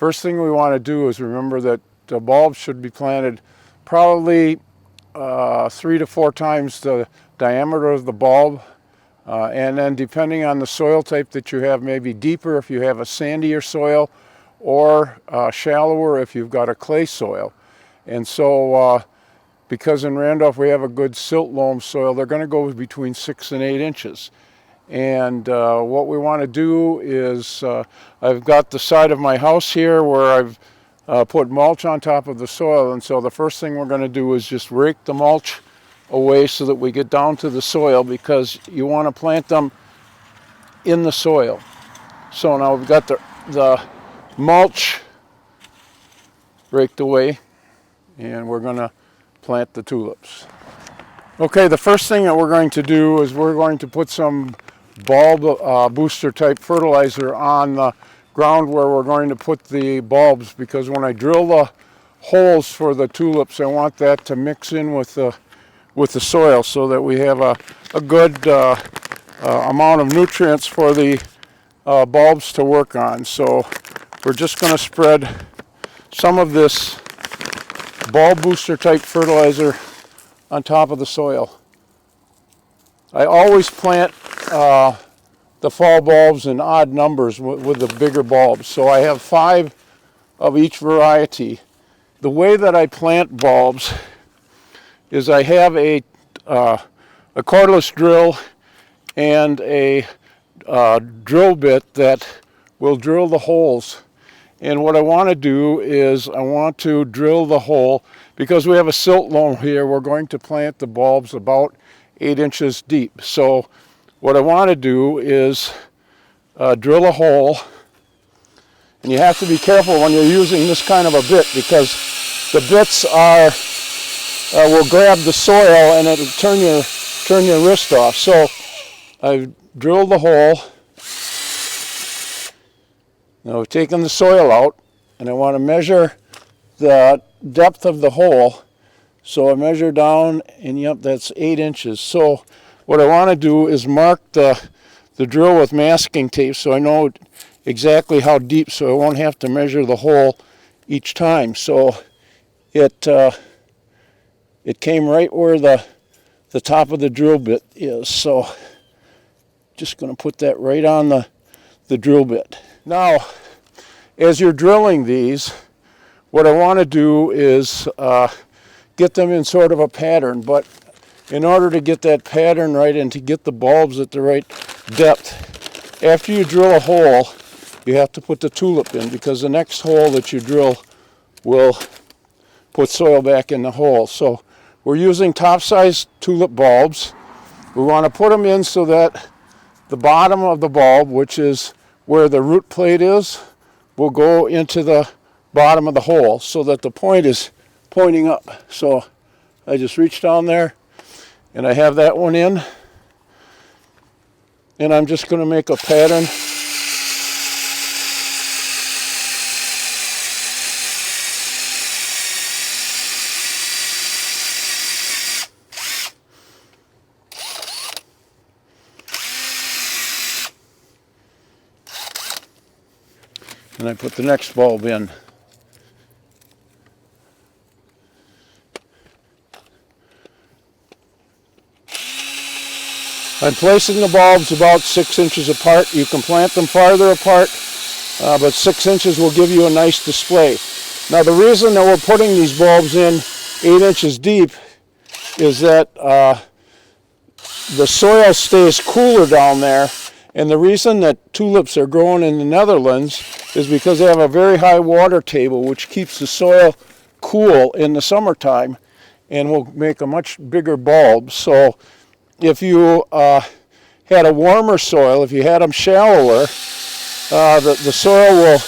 first thing we want to do is remember that the bulbs should be planted probably 3 to 4 times the diameter of the bulb, and then depending on the soil type that you have, maybe deeper if you have a sandier soil, or shallower if you've got a clay soil. And so because in Randolph we have a good silt loam soil, they're going to go between 6 and 8 inches. And what we want to do is, I've got the side of my house here where I've put mulch on top of the soil, and so the first thing we're going to do is just rake the mulch away so that we get down to the soil, because you want to plant them in the soil. So now we've got the mulch raked away, and we're going to plant the tulips. Okay, the first thing that we're going to do is we're going to put some bulb booster type fertilizer on the ground where we're going to put the bulbs, because when I drill the holes for the tulips, I want that to mix in with the soil so that we have a good amount of nutrients for the bulbs to work on. So we're just going to spread some of this bulb booster type fertilizer on top of the soil. I always plant the fall bulbs in odd numbers with the bigger bulbs. So I have 5 of each variety. The way that I plant bulbs is I have a cordless drill and a drill bit that will drill the holes. And what I want to do is I want to drill the hole, because we have a silt loam here. We're going to plant the bulbs about 8 inches deep. So what I want to do is drill a hole, and you have to be careful when you're using this kind of a bit, because the bits will grab the soil and it'll turn your wrist off. So I've drilled the hole. Now I've taken the soil out, and I want to measure the depth of the hole. So I measure down, and yep, that's 8 inches. So what I want to do is mark the drill with masking tape so I know exactly how deep, so I won't have to measure the hole each time. So it came right where the top of the drill bit is. So just going to put that right on the drill bit. Now, as you're drilling these, what I want to do is get them in sort of a pattern, but in order to get that pattern right and to get the bulbs at the right depth, after you drill a hole, you have to put the tulip in, because the next hole that you drill will put soil back in the hole. So we're using top-sized tulip bulbs. We want to put them in so that the bottom of the bulb, which is where the root plate is, will go into the bottom of the hole so that the point is pointing up. So I just reach down there, and I have that one in, and I'm just going to make a pattern. And I put the next bulb in. I'm placing the bulbs about 6 inches apart. You can plant them farther apart, but 6 inches will give you a nice display. Now the reason that we're putting these bulbs in 8 inches deep is that the soil stays cooler down there, and the reason that tulips are growing in the Netherlands is because they have a very high water table, which keeps the soil cool in the summertime and will make a much bigger bulb. So if you had a warmer soil, if you had them shallower, the soil will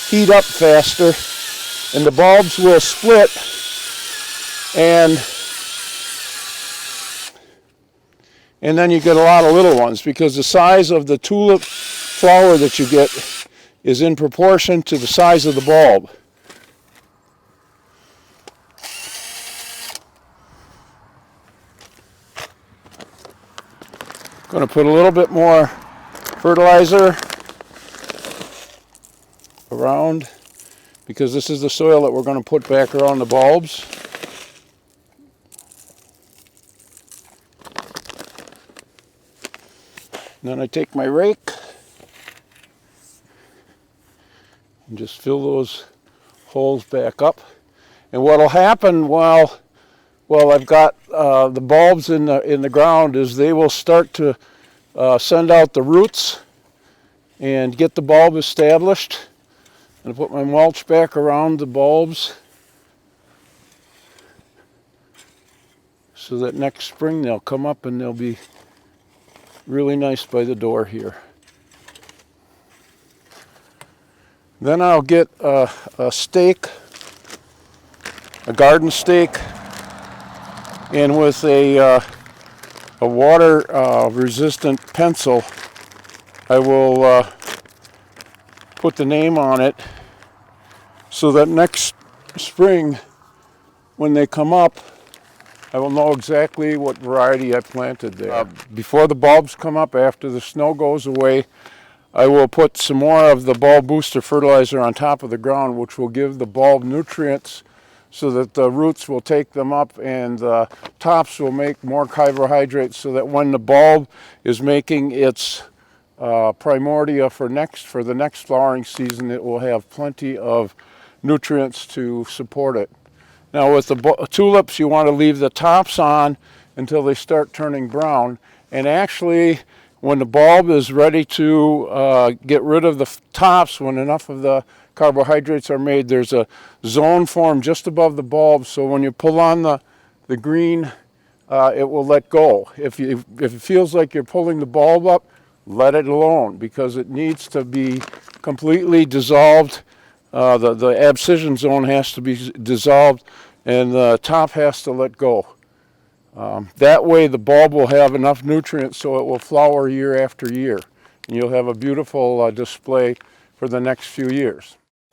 heat up faster and the bulbs will split, and then you get a lot of little ones, because the size of the tulip flower that you get is in proportion to the size of the bulb. Going to put a little bit more fertilizer around because this is the soil that we're going to put back around the bulbs. And then I take my rake and just fill those holes back up. And what will happen while I've got the bulbs in the ground is they will start to send out the roots and get the bulb established. And I put my mulch back around the bulbs so that next spring they'll come up and they'll be really nice by the door here. Then I'll get a stake, a garden stake, and with a water resistant pencil I will put the name on it so that next spring when they come up I will know exactly what variety I planted there. Before the bulbs come up, after the snow goes away, I will put some more of the bulb booster fertilizer on top of the ground, which will give the bulb nutrients so that the roots will take them up and the tops will make more carbohydrates so that when the bulb is making its primordia for the next flowering season, it will have plenty of nutrients to support it. Now with the tulips, you want to leave the tops on until they start turning brown. And actually, when the bulb is ready to get rid of the tops, when enough of the carbohydrates are made, there's a zone formed just above the bulb. So when you pull on the green, it will let go. If it feels like you're pulling the bulb up, let it alone because it needs to be completely dissolved. The abscission zone has to be dissolved and the top has to let go. That way the bulb will have enough nutrients so it will flower year after year. And you'll have a beautiful display for the next few years.